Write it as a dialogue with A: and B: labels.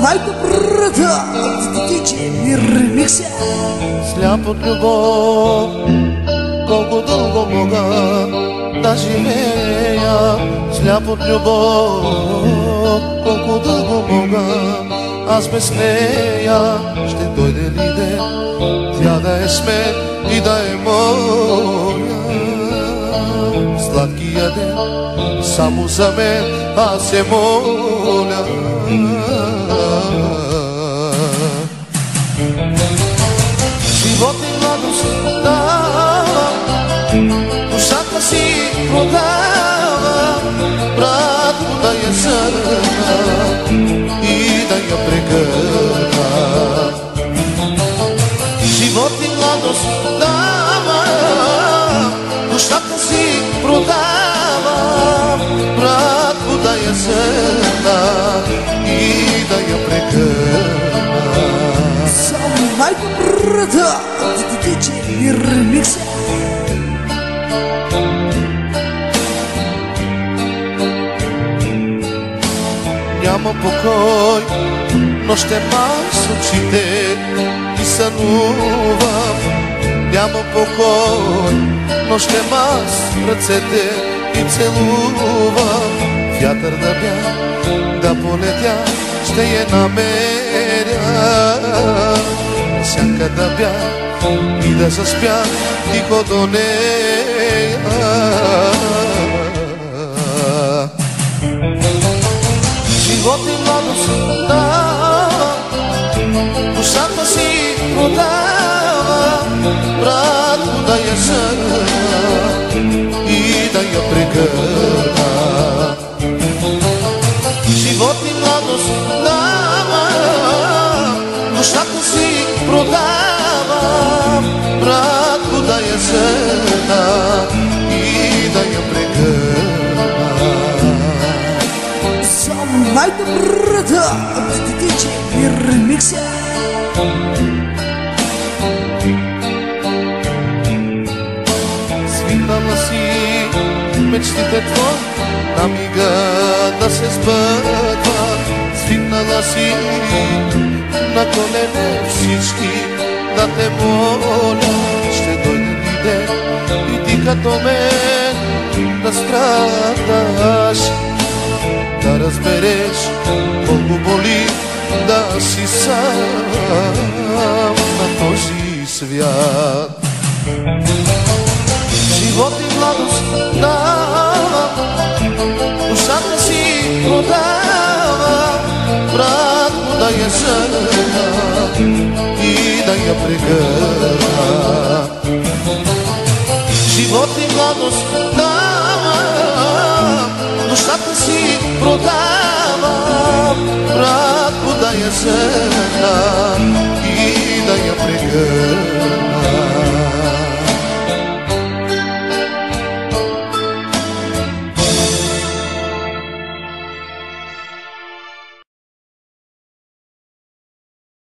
A: Най-добрата DJ ремикса.
B: Сляп от любов, колко дълго мога да живея. Сляп от любов, колко дълго мога аз без нея. Ще дойде ли ден, тя да е с мен и да е моя. Сладкия ден, само за мен аз се моля. Живот и младост давам, душата си продавам, братко да я сърна и да я прегърна. Живот и младост давам, душата си продавам, братко да я сърна и да я прегърна.
A: Най-добрата DJ ремикса.
B: Няма покой, нощема с очите и сънувам. Няма покой, нощема с ръцете и целувам. Вятър да бях, да полетя, ще я намеря. Сянка да бях и да заспя тихо до нея. Живот и младост давам, душата си продавам, братко да я сърна и да я прегърна. Живот и младост давам, душата си продавам, братко да я сърна и да я прегърна.
A: Най-добрата DJ ремикса.
B: Свикнала си мечтите твои на мига да се сбъдват. Свикнала си на колене всички да те моля. Ще дойде ли ден и ти като мен да страдаш, да разбереш колко боли да си сам на този свят. Живот и младост давам, душата си продавам, братко да я сърна и да я прегърна. Живот и младост давам, душата си продавам, братко да я сърна и да я прегърна.